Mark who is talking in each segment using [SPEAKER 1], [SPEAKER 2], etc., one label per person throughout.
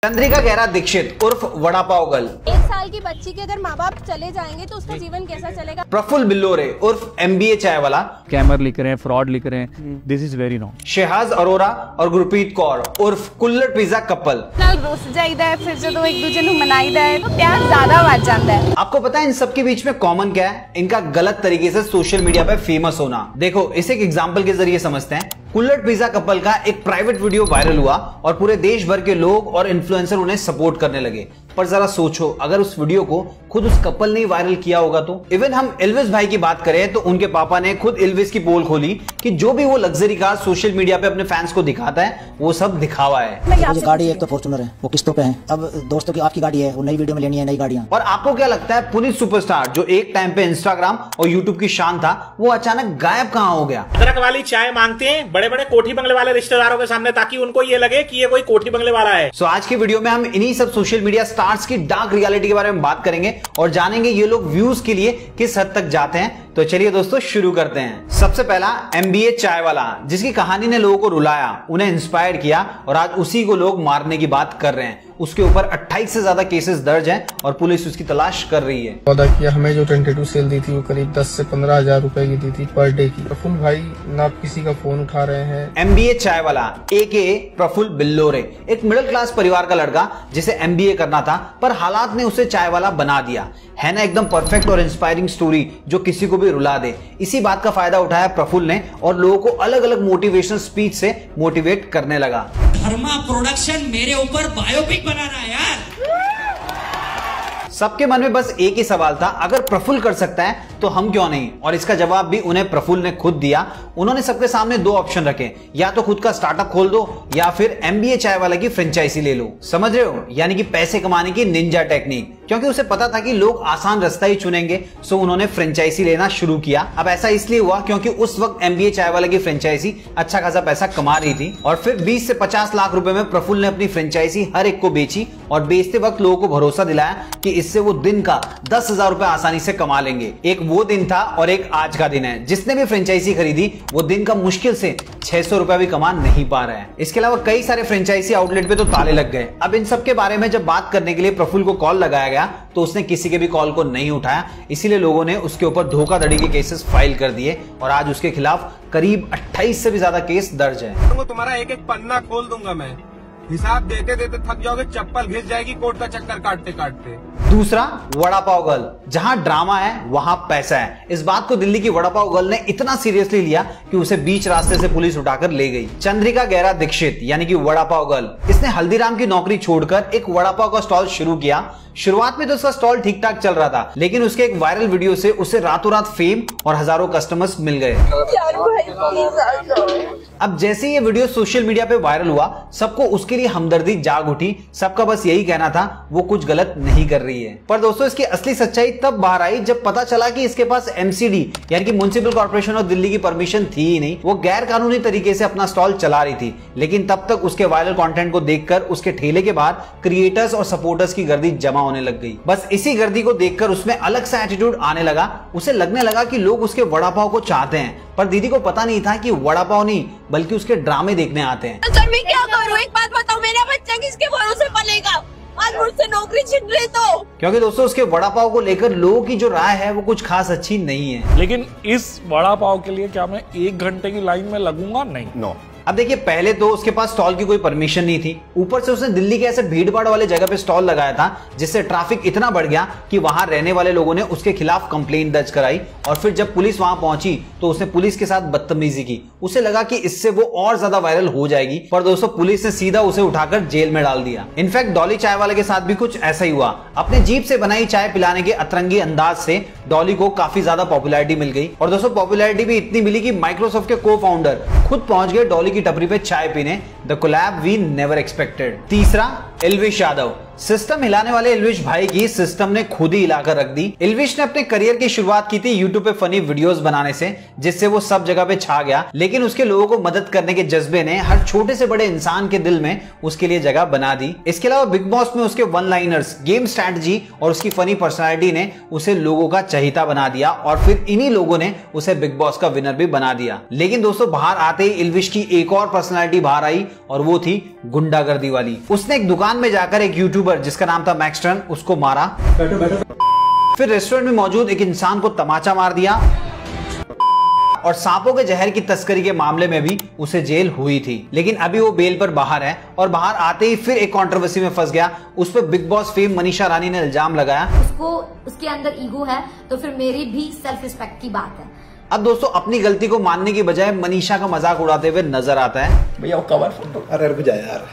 [SPEAKER 1] चंद्रिका गैरा दीक्षित उर्फ वड़ा पाव गर्ल।
[SPEAKER 2] 1 साल की बच्ची के अगर माँ बाप चले जाएंगे तो उसका जीवन कैसा चलेगा।
[SPEAKER 1] प्रफुल्ल बिल्लोरे उर्फ MBA चाय वाला।
[SPEAKER 3] स्कैमर लिख रहे हैं, फ्रॉड लिख रहे हैं, this is very wrong.
[SPEAKER 1] Shehnaaz Arora और गुरप्रीत कौर उर्फ कुल्लड़ पिज्जा कपल।
[SPEAKER 2] रुस जाइदा है फिर जो एक दूसरे को मनाईदा है तो प्यार ज्यादा बढ़ जाता है।
[SPEAKER 1] आपको पता है इन सबके बीच में कॉमन क्या है? इनका गलत तरीके से सोशल मीडिया पे फेमस होना। देखो इसे एक एग्जांपल के जरिए समझते हैं। कुल्लड़ पिज्जा कपल का एक प्राइवेट वीडियो वायरल हुआ और पूरे देश भर के लोग और इन्फ्लुएंसर उन्हें सपोर्ट करने लगे। पर जरा सोचो, अगर उस वीडियो को खुद उस कपल ने वायरल किया होगा तो। इवन हम एल्विस भाई की बात करें तो उनके पापा ने खुद एल्विस की पोल खोली कि जो भी वो लग्जरी कार सोशल मीडिया पे अपने फैंस को दिखाता है वो सब दिखावा है।
[SPEAKER 4] ये गाड़ी एक तो फॉर्च्यूनर है, वो किस्तों पे है। अब दोस्तों की आपकी गाड़ी है, वो नई वीडियो में लेनी है नई गाड़ियां।
[SPEAKER 1] और आपको क्या लगता है पुनीत सुपरस्टार जो एक टाइम पे इंस्टाग्राम और यूट्यूब की शान था, वो अचानक गायब कहाँ हो गया?
[SPEAKER 5] अदरक वाली चाय मांगते हैं बड़े बड़े कोठी बंगले वाले रिश्तेदारों के सामने ताकि उनको ये लगे कि ये कोई कोठी बंगले वाला है।
[SPEAKER 1] सो आज की वीडियो में हम इन्हीं सब सोशल मीडिया स्टार्स की डार्क रियलिटी के बारे में बात करेंगे और जानेंगे ये लोग व्यूज के लिए किस हद तक जाते हैं। तो चलिए दोस्तों शुरू करते हैं। सबसे पहला MBA चाय वाला, जिसकी कहानी ने लोगों को रुलाया, उन्हें इंस्पायर किया और आज उसी को लोग मारने की बात कर रहे हैं। उसके ऊपर 28 से ज्यादा केसेस दर्ज हैं और पुलिस उसकी तलाश कर रही है।
[SPEAKER 6] वादा किया हमें जो 22 सेल दी थी वो करीब 10 से 15 हजार रुपए की दी थी पर डे की। प्रफुल्ल भाई ना किसी का फोन उठा रहे हैं।
[SPEAKER 1] MBA चाय वाला AKA प्रफुल्ल बिल्लोरे, एक मिडिल क्लास परिवार का लड़का जिसे MBA करना था पर हालात ने उसे चाय वाला बना दिया। है ना एकदम परफेक्ट और इंस्पायरिंग स्टोरी जो किसी को भी रुला दे। इसी बात का फायदा उठाया प्रफुल्ल ने और लोगों को अलग अलग मोटिवेशनल स्पीच से मोटिवेट करने लगा।
[SPEAKER 7] धर्मा प्रोडक्शन मेरे ऊपर बायोपिक बना रहा है यार।
[SPEAKER 1] सबके मन में बस एक ही सवाल था, अगर प्रफुल्ल कर सकता है तो हम क्यों नहीं? और इसका जवाब भी उन्हें प्रफुल्ल ने खुद दिया। उन्होंने सबके सामने दो ऑप्शन रखे, या तो खुद का स्टार्टअप खोल दो या फिर MBA चाय वाला की फ्रेंचाइजी ले लो। समझ रहे हो? यानी कि पैसे कमाने की निंजा टेक्निक। क्योंकि उसे पता था कि लोग आसान रास्ता ही चुनेंगे, सो उन्होंने फ्रेंचाइजी लेना शुरू किया। अब ऐसा इसलिए हुआ क्योंकि उस वक्त MBA चाय वाला की फ्रेंचाइजी अच्छा खासा पैसा कमा रही थी और फिर 20 से 50 लाख रुपए में प्रफुल्ल ने अपनी फ्रेंचाइजी हर एक को बेची और बेचते वक्त लोगों को भरोसा दिलाया कि इससे वो दिन का 10,000 रुपए आसानी से कमा लेंगे। एक वो दिन था और एक आज का दिन है। जिसने भी फ्रेंचाइजी खरीदी वो दिन का मुश्किल से 600 रुपए भी कमा नहीं पा रहा है। इसके अलावा कई सारे फ्रेंचाइजी आउटलेट पे तो ताले लग गए। अब इन सब के बारे में जब बात करने के लिए प्रफुल्ल को कॉल लगाया गया तो उसने किसी के भी कॉल को नहीं उठाया। इसीलिए लोगों ने उसके ऊपर धोखाधड़ी के केसेस फाइल कर दिए और आज उसके खिलाफ करीब 28 से भी ज्यादा केस दर्ज है।
[SPEAKER 8] तुम्हारा एक एक पन्ना खोल दूंगा मैं, हिसाब देते देते थक जाओगे, चप्पल घिस जाएगी कोर्ट का चक्कर काटते काटते।
[SPEAKER 1] दूसरा वड़ा पाव गर्ल, जहां ड्रामा है वहां पैसा है। इस बात को दिल्ली की वड़ा पाव गर्ल ने इतना सीरियसली लिया कि उसे बीच रास्ते से पुलिस उठाकर ले गई। चंद्रिका गैरा दीक्षित यानी कि वड़ा पाव गर्ल, इसने हल्दीराम की नौकरी छोड़कर एक वड़ा पाव का स्टॉल शुरू किया। शुरुआत में तो उसका स्टॉल ठीक ठाक चल रहा था, लेकिन उसके एक वायरल वीडियो से उसे रातों रात फेम और हजारों कस्टमर्स मिल गए। अब जैसे ये वीडियो सोशल मीडिया पे वायरल हुआ, सबको उसके लिए हमदर्दी जाग उठी। सबका बस यही कहना था वो कुछ गलत नहीं कर रही है। पर दोस्तों इसकी असली सच्चाई तब बाहर आई जब पता चला कि इसके पास MCD यानी कि म्युनिसिपल कॉर्पोरेशन ऑफ दिल्ली की परमिशन थी ही नहीं। वो गैर कानूनी तरीके से अपना स्टॉल चला रही थी। लेकिन तब तक उसके वायरल कंटेंट को देखकर उसके ठेले के बाहर क्रिएटर्स और सपोर्टर्स की गर्दी जमा होने लग गई। बस इसी गर्दी को देखकर उसमें अलग सा एटीट्यूड आने लगा। उसे लगने लगा कि लोग उसके वड़ा पाव को चाहते हैं। पर दीदी को पता नहीं था कि वड़ा पाव नहीं बल्कि उसके ड्रामे देखने आते हैं।
[SPEAKER 2] सर मैं क्या करूं? एक बात बताओ, मेरा बच्चा किसके भरोसे पलेगा? आज मुझसे नौकरी छीन रहे तो। क्योंकि दोस्तों उसके वड़ा पाव को लेकर लोगों की जो राय है वो कुछ खास अच्छी नहीं है।
[SPEAKER 3] लेकिन इस वड़ा पाव के लिए क्या मैं 1 घंटे की लाइन में लगूंगा? नहीं, नो।
[SPEAKER 1] अब देखिए, पहले तो उसके पास स्टॉल की कोई परमिशन नहीं थी। ऊपर से उसने दिल्ली के ऐसे भीड़ भाड़ वाले जगह पे स्टॉल लगाया था जिससे ट्रैफिक इतना बढ़ गया कि वहां रहने वाले लोगों ने उसके खिलाफ कंप्लेंट दर्ज कराई। और फिर जब पुलिस वहां पहुंची तो उसने पुलिस के साथ बदतमीजी की। उसे लगा कि इससे वो और ज्यादा वायरल हो जाएगी, पर दोस्तों पुलिस ने सीधा उसे उठाकर जेल में डाल दिया। इनफैक्ट डॉली चाय वाले के साथ भी कुछ ऐसा ही हुआ। अपने जीप से बनाई चाय पिलाने के अतरंगी अंदाज से डॉली को काफी ज्यादा पॉपुलैरिटी मिल गई। और दोस्तों पॉपुलैरिटी भी इतनी मिली कि माइक्रोसॉफ्ट के को फाउंडर खुद पहुंच गए डॉली की टपरी पे चाय पीने। The collab we never expected. तीसरा एल्विश यादव, सिस्टम हिलाने वाले एल्विश भाई की सिस्टम ने खुद ही हिलाकर रख दी। एल्विश ने अपने करियर की शुरुआत की थी यूट्यूब पे फनी वीडियोस बनाने से, जिससे वो सब जगह पे छा गया। लेकिन उसके लोगों को मदद करने के जज्बे ने हर छोटे से बड़े इंसान के दिल में उसके लिए जगह बना दी। इसके अलावा बिग बॉस में उसके वन लाइनर्स, गेम स्ट्रैटेजी और उसकी फनी पर्सनैलिटी ने उसे लोगों का चहेता बना दिया और फिर इन्हीं लोगों ने उसे बिग बॉस का विनर भी बना दिया। लेकिन दोस्तों बाहर आते ही एल्विश की एक और पर्सनैलिटी बाहर आई और वो थी गुंडागर्दी वाली। उसने एक दुकान में जाकर एक यूट्यूबर जिसका नाम था मैक्सटर्न उसको मारा, फिर रेस्टोरेंट में मौजूद एक इंसान को तमाचा मार दिया और सांपों के जहर की तस्करी के मामले में भी उसे जेल हुई थी। लेकिन अभी वो बेल पर बाहर है और बाहर आते ही फिर एक कंट्रोवर्सी में फंस गया। उस पर big boss fame Manisha Rani ने इल्जाम लगाया
[SPEAKER 9] उसको उसके अंदर ईगो है तो फिर मेरी भी सेल्फ रिस्पेक्ट की बात है।
[SPEAKER 1] अब दोस्तों अपनी गलती को मानने की बजाय मनीषा का मजाक उड़ाते हुए नजर आता है।
[SPEAKER 6] भैया वो कवर फोटो, अरे रुक जा यार,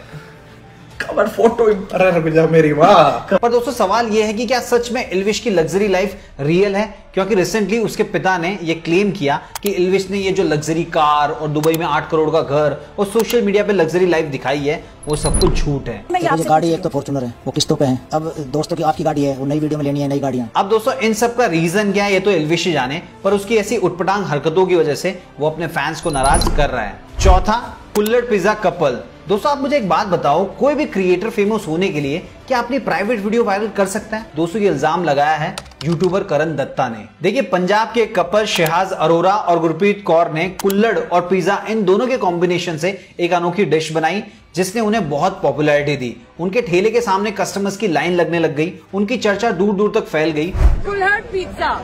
[SPEAKER 6] कवर फोटो, अरे रुक जा मेरी माँ।
[SPEAKER 1] पर दोस्तों सवाल यह है कि क्या सच में इल्विश की लग्जरी लाइफ रियल है? क्योंकि रिसेंटली उसके पिता ने यह क्लेम किया कि इल्विश ने ये जो लग्जरी कार और दुबई में 8 करोड़ का घर और सोशल मीडिया पे लग्जरी लाइफ दिखाई है वो सब कुछ झूठ है।
[SPEAKER 4] ये गाड़ी एक तो फॉर्च्यूनर है, वो किस्तों पे है। अब दोस्तों की आपकी गाड़ी है, वो नई वीडियो में लेनी है नई गाड़ियां।
[SPEAKER 1] अब दोस्तों इन सब का रीजन क्या है ये तो इल्विश ही जाने, पर उसकी ऐसी उटपटांग हरकतों की वजह से वो अपने फैंस को नाराज कर रहा है। चौथा, कुल्हड़ पिज्जा कपल। दोस्तों आप मुझे एक बात बताओ, कोई भी क्रिएटर फेमस होने के लिए क्या अपनी प्राइवेट वीडियो वायरल कर सकता है? दोस्तों ये इल्जाम लगाया है यूट्यूबर करण दत्ता ने। देखिए पंजाब के कपल शेहाज अरोरा और गुरप्रीत कौर ने कुल्हड़ और पिज्जा इन दोनों के कॉम्बिनेशन से एक अनोखी डिश बनाई जिसने उन्हें बहुत पॉपुलैरिटी दी। उनके ठेले के सामने कस्टमर्स की लाइन लगने लग गई, उनकी चर्चा दूर दूर तक फैल गई।
[SPEAKER 2] कुल्हड़ पिज्जा,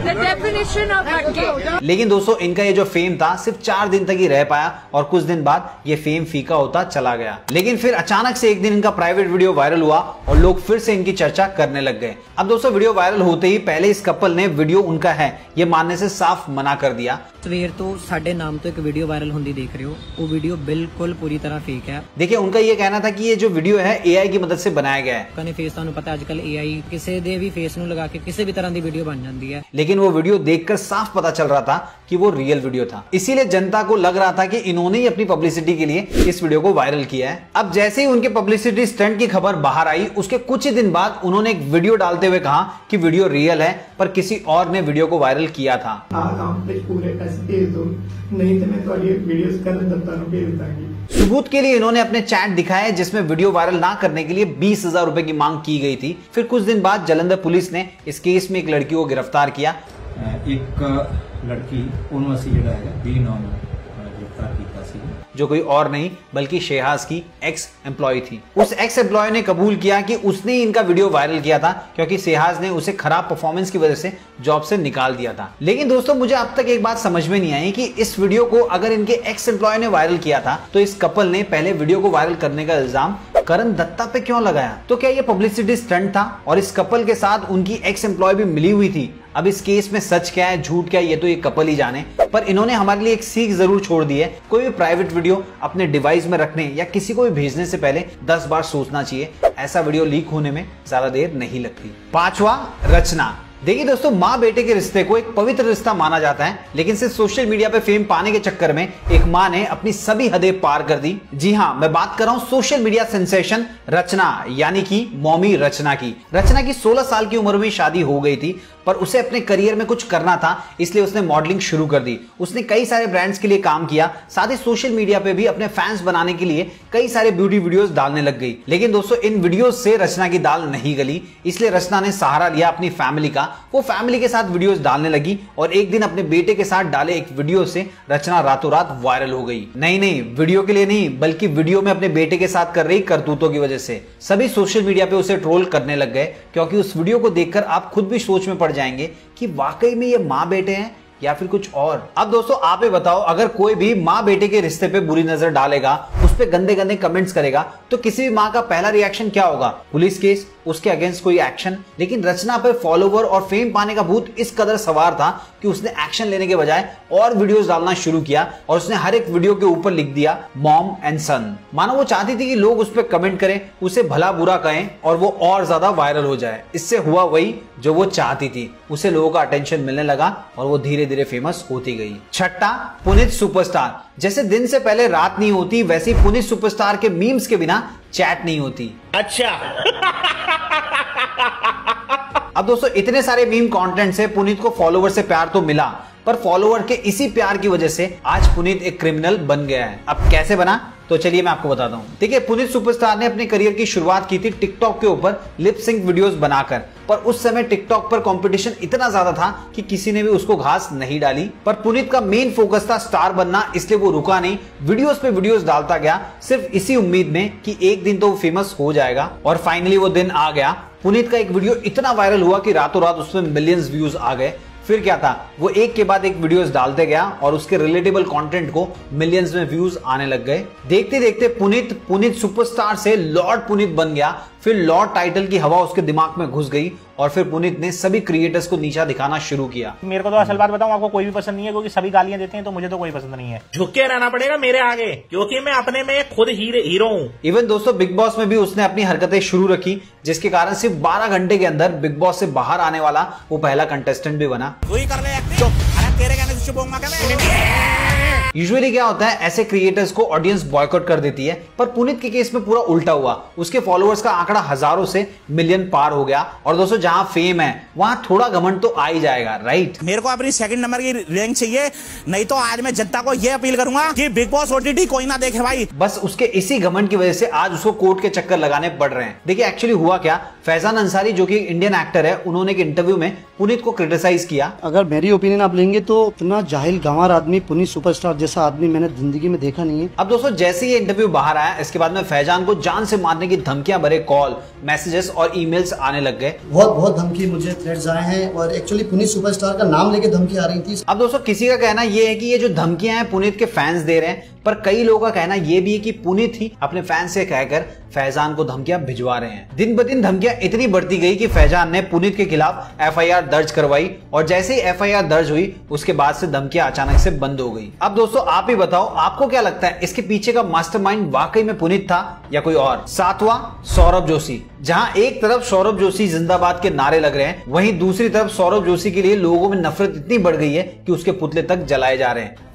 [SPEAKER 2] the definition of हटके।
[SPEAKER 1] लेकिन दोस्तों इनका ये जो फेम था सिर्फ 4 दिन तक ही रह पाया और कुछ दिन बाद ये फेम फीका होता चला गया। लेकिन फिर अचानक से एक दिन इनका प्राइवेट वीडियो वायरल हुआ और लोग फिर से इनकी चर्चा करने लग गए। अब दोस्तों वीडियो वायरल होते ही पहले इस कपल ने वीडियो उनका है ये मानने से साफ मना कर दिया।
[SPEAKER 10] सवेर तो साडे नाम तो एक वीडियो वायरल होंदी देख रहे हो, वो वीडियो बिल्कुल पूरी तरह फेक है।
[SPEAKER 1] देखिए उनका ये कहना था कि ये जो वीडियो है एआई की मदद से बनाया गया है।
[SPEAKER 10] कने फेस ਤੁਹਾਨੂੰ पता आजकल एआई किसी दे भी फेस ਨੂੰ लगा के किसी भी तरह की वीडियो बन जाती है।
[SPEAKER 1] लेकिन वो वीडियो देखकर साफ पता चल रहा था कि वो रियल वीडियो था, इसीलिए जनता को लग रहा था कि इन्होंने ही अपनी पब्लिसिटी के लिए इस वीडियो को वायरल किया है। अब जैसे ही उनके पब्लिसिटी स्टंट की खबर बाहर आई उसके कुछ ही दिन बाद उन्होंने एक वीडियो डालते हुए कहा कि वीडियो रियल है पर किसी और ने वीडियो को वायरल किया था।
[SPEAKER 6] नहीं तो मैं थोड़ी वीडियोस करण दत्ता ਨੂੰ भेज ਦਾਂਗੀ।
[SPEAKER 1] सबूत के लिए इन्होंने अपने चैट दिखाए जिसमें वीडियो वायरल ना करने के लिए 20,000 रुपए की मांग की गई थी। फिर कुछ दिन बाद जालंधर पुलिस ने इस केस में एक लड़की को गिरफ्तार किया।
[SPEAKER 11] एक लड़की ਉਹਨੂੰ ਅਸੀਂ ਜਿਹੜਾ ਹੈ ਬੀ ਨਾਮ गिरफ्तार ਕੀਤਾ ਸੀ
[SPEAKER 1] जो कोई और नहीं बल्कि शेहाज की एक्स एम्प्लॉय थी। उस एक्स एम्प्लॉय ने कबूल किया कि उसने ही इनका वीडियो वायरल किया था क्योंकि शेहाज ने उसे खराब परफॉर्मेंस की वजह से जॉब से निकाल दिया था। लेकिन दोस्तों मुझे अब तक एक बात समझ में नहीं आई कि इस वीडियो को अगर इनके एक्स एम्प्लॉय ने वायरल किया था तो इस कपल ने पहले वीडियो को वायरल करने का इल्जाम करण दत्ता पे क्यों लगाया? तो क्या ये पब्लिसिटी स्टंट था और इस कपल के साथ उनकी एक्स एम्प्लॉय भी मिली हुई थी? अब इस केस में सच क्या है झूठ क्या है ये तो ये कपल ही जाने, पर इन्होंने हमारे लिए एक सीख जरूर छोड़ दी है। कोई भी प्राइवेट वीडियो अपने डिवाइस में रखने या किसी को भी भेजने से पहले 10 बार सोचना चाहिए। ऐसा वीडियो लीक होने में ज्यादा देर नहीं लगती। 5वां, रचना। देखिए दोस्तों माँ बेटे के रिश्ते को एक पवित्र रिश्ता माना जाता है, लेकिन सिर्फ सोशल मीडिया पे फेम पाने के चक्कर में एक माँ ने अपनी सभी हदें पार कर दी। जी हाँ, मैं बात कर रहा हूँ सोशल मीडिया सेंसेशन रचना यानी कि मॉमी रचना की। रचना की 16 साल की उम्र में शादी हो गई थी पर उसे अपने करियर में कुछ करना था इसलिए उसने मॉडलिंग शुरू कर दी। उसने कई सारे ब्रांड्स के लिए काम किया, साथ ही सोशल मीडिया पे भी अपने फैंस बनाने के लिए कई सारे ब्यूटी वीडियोस डालने लग गई। लेकिन दोस्तों इन वीडियोस से रचना की दाल नहीं गली, इसलिए रचना ने सहारा लिया अपनी फैमिली का। वो फैमिली के साथ वीडियोस डालने लगी और एक दिन अपने बेटे के साथ डाले एक वीडियो से रचना रातों रात वायरल हो गई। नहीं, वीडियो के लिए नहीं बल्कि वीडियो में अपने बेटे के साथ कर रही करतूतों की वजह से सभी सोशल मीडिया पे उसे ट्रोल करने लग गए, क्योंकि उस वीडियो को देखकर आप खुद भी सोच में पड़ जाएंगे कि वाकई में ये माँ बेटे हैं या फिर कुछ और। अब दोस्तों आप ही बताओ, अगर कोई भी माँ बेटे के रिश्ते पे बुरी नजर डालेगा, उस पे गंदे गंदे कमेंट्स करेगा, तो किसी भी माँ का पहला रिएक्शन क्या होगा? पुलिस केस, उसके अगेंस्ट कोई एक्शन। लेकिन रचना पे फॉलोवर और फेम पाने का भूत इस कदर सवार था कि उसने एक्शन लेने के बजाय और वीडियोस डालना शुरू किया और उसने हर एक वीडियो के ऊपर लिख दिया मॉम एंड सन। मानो वो चाहती थी कि लोग उस पर कमेंट करें, उसे भला बुरा कहें और वो और ज्यादा वायरल हो जाए। इससे हुआ वही जो वो चाहती थी, उसे लोगों का अटेंशन मिलने लगा और वो धीरे धीरे फेमस होती गई। 6, पुनीत सुपरस्टार। जैसे दिन से पहले रात नहीं होती वैसे ही पुनीत सुपरस्टार के मीम्स के बिना चैट नहीं होती।
[SPEAKER 5] अच्छा
[SPEAKER 1] अब दोस्तों इतने सारे मीम कंटेंट से पुनीत को फॉलोवर से प्यार तो मिला, पर फॉलोवर के इसी प्यार की वजह से आज पुनीत एक क्रिमिनल बन गया है। अब कैसे बना तो चलिए मैं आपको बताता हूँ। देखिए, पुनीत सुपरस्टार ने अपने करियर की शुरुआत की थी टिकटॉक के ऊपर लिप सिंक वीडियोस बनाकर, पर उस समय टिकटॉक पर कंपटीशन इतना ज्यादा था कि किसी ने भी उसको घास नहीं डाली। पर पुनीत का मेन फोकस था स्टार बनना, इसलिए वो रुका नहीं, वीडियोस पे वीडियोस डालता गया, सिर्फ इसी उम्मीद में कि एक दिन तो वो फेमस हो जाएगा। और फाइनली वो दिन आ गया। पुनीत का एक वीडियो इतना वायरल हुआ कि रातों रात उसमें मिलियंस व्यूज आ गए। फिर क्या था, वो एक के बाद एक वीडियोस डालते गया और उसके रिलेटेबल कंटेंट को मिलियंस में व्यूज आने लग गए। देखते देखते पुनीत सुपरस्टार से लॉर्ड पुनीत बन गया। फिर लॉर्ड टाइटल की हवा उसके दिमाग में घुस गई और फिर पुनीत ने सभी क्रिएटर्स को नीचा दिखाना शुरू किया।
[SPEAKER 5] मेरे को तो असल बात बताऊं, आपको कोई भी पसंद नहीं है क्योंकि सभी गालियां देते हैं, तो मुझे तो कोई पसंद नहीं है। झुक के रहना पड़ेगा मेरे आगे क्योंकि मैं अपने में खुद हीरो हूँ।
[SPEAKER 1] इवन दोस्तों बिग बॉस में भी उसने अपनी हरकतें शुरू रखी, जिसके कारण सिर्फ 12 घंटे के अंदर बिग बॉस से बाहर आने वाला वो पहला कंटेस्टेंट भी बना। यूजुअली क्या होता है, ऐसे क्रिएटर्स को ऑडियंस बॉयकॉट कर देती है, पर पुनीत के केस में पूरा उल्टा हुआ। उसके फॉलोअर्स का आंकड़ा हजारों से मिलियन पार हो गया। और दोस्तों जहां फेम है वहां थोड़ा घमंड तो आ ही जाएगा, राइट।
[SPEAKER 12] मेरे को अपनी सेकंड नंबर की रैंक चाहिए, नहीं तो आज मैं जनता को यह अपील करूंगा कि बिग बॉस ओटीटी कोई ना देखे भाई।
[SPEAKER 1] बस उसके इसी घमंड की वजह से आज उसको कोर्ट के चक्कर लगाने पड़ रहे हैं। देखिए एक्चुअली हुआ क्या, फैजान अंसारी जो कि इंडियन एक्टर है, उन्होंने एक इंटरव्यू में पुनीत को क्रिटिसाइज किया।
[SPEAKER 13] अगर मेरी ओपिनियन आप लेंगे तो इतना जाहिल गंवार आदमी, पुनीत सुपरस्टार जैसा आदमी मैंने जिंदगी में देखा नहीं है।
[SPEAKER 1] अब दोस्तों जैसे ये इंटरव्यू बाहर आया, इसके बाद में फैजान को जान से मारने की धमकियां भरे कॉल, मैसेजेस और ईमेल्स आने लग गए।
[SPEAKER 13] बहुत धमकी, मुझे थ्रेट्स आए हैं और एक्चुअली पुनीत सुपरस्टार का नाम लेके धमकी आ रही थी।
[SPEAKER 1] अब दोस्तों किसी का कहना ये है कि ये जो धमकियां हैं पुनीत के फैंस दे रहे हैं, पर कई लोगों का कहना ये भी है कि पुनीत ही अपने फैंस से कहकर फैजान को धमकियां भिजवा रहे हैं। दिन ब दिन धमकियां इतनी बढ़ती गई कि फैजान ने पुनीत के खिलाफ एफआईआर दर्ज करवाई और जैसे ही एफआईआर दर्ज हुई उसके बाद से धमकियां अचानक से बंद हो गई। अब दोस्तों आप ही बताओ, आपको क्या लगता है, इसके पीछे का मास्टरमाइंड वाकई में पुनीत था या कोई और? सातवां, सौरभ जोशी। जहां एक तरफ सौरभ जोशी जिंदाबाद के नारे लग रहे हैं, वहीं दूसरी तरफ सौरभ जोशी के लिए लोगों में नफरत इतनी बढ़ गई है कि उसके पुतले तक जलाए जा रहे हैं।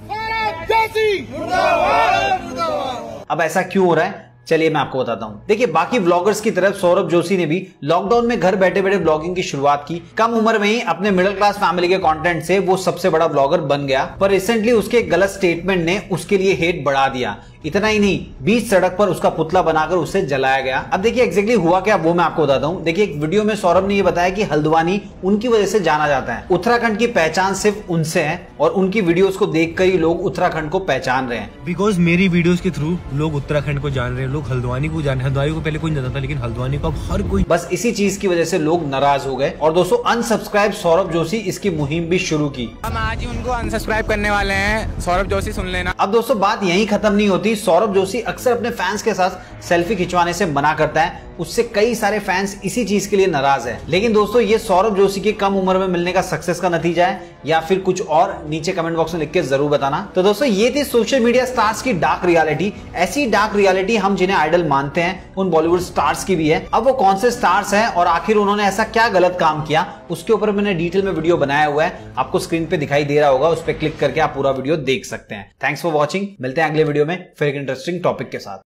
[SPEAKER 1] अब ऐसा क्यों हो रहा है, चलिए मैं आपको बताता हूँ। देखिए बाकी व्लॉगर्स की तरफ सौरभ जोशी ने भी लॉकडाउन में घर बैठे बैठे ब्लॉगिंग की शुरुआत की। कम उम्र में ही अपने मिडिल क्लास फैमिली के कंटेंट से वो सबसे बड़ा ब्लॉगर बन गया, पर रिसेंटली उसके एक गलत स्टेटमेंट ने उसके लिए हेट बढ़ा दिया। इतना ही नहीं, बीच सड़क पर उसका पुतला बनाकर उसे जलाया गया। अब देखिए एग्जैक्टली हुआ क्या वो मैं आपको बताता हूँ। देखिए एक वीडियो में सौरभ ने ये बताया कि हल्द्वानी उनकी वजह से जाना जाता है, उत्तराखंड की पहचान सिर्फ उनसे है और उनकी वीडियोस को देखकर ही लोग उत्तराखंड को पहचान रहे हैं।
[SPEAKER 14] बिकॉज मेरी वीडियोस के थ्रू लोग उत्तराखंड को जान रहे हैं, लोग हल्द्वानी को जान रहे हैं। हल्द्वानी को पहले कोई नहीं जानता था, लेकिन हल्द्वानी को अब हर कोई।
[SPEAKER 1] बस इसी चीज की वजह से लोग नाराज हो गए और दोस्तों अनसब्सक्राइब सौरभ जोशी इसकी मुहिम भी शुरू की।
[SPEAKER 15] हम आज ही उनको अनसब्सक्राइब करने वाले हैं, सौरभ जोशी सुन लेना।
[SPEAKER 1] अब दोस्तों बात यहीं खत्म नहीं होती। सौरभ जोशी अक्सर अपने फैंस के साथ सेल्फी खिंचवाने से मना करता है, उससे कई सारे फैंस इसी चीज के लिए नाराज है। लेकिन दोस्तों ये सौरभ जोशी के कम उम्र में मिलने का सक्सेस का नतीजा है या फिर कुछ और, नीचे कमेंट बॉक्स में लिख के जरूर बताना। तो दोस्तों ये थी सोशल मीडिया स्टार्स की डार्क रियलिटी। ऐसी डार्क रियलिटी हम जिन्हें आइडल मानते हैं उन बॉलीवुड स्टार्स की भी है। अब वो कौन से स्टार्स हैं और आखिर उन्होंने ऐसा क्या गलत काम किया, उसके ऊपर मैंने डिटेल में वीडियो बनाया हुआ है, आपको स्क्रीन पे दिखाई दे रहा होगा, उस पर क्लिक करके आप पूरा वीडियो देख सकते हैं। थैंक्स फॉर वॉचिंग, मिलते हैं अगले वीडियो में फिर एक इंटरेस्टिंग टॉपिक के साथ।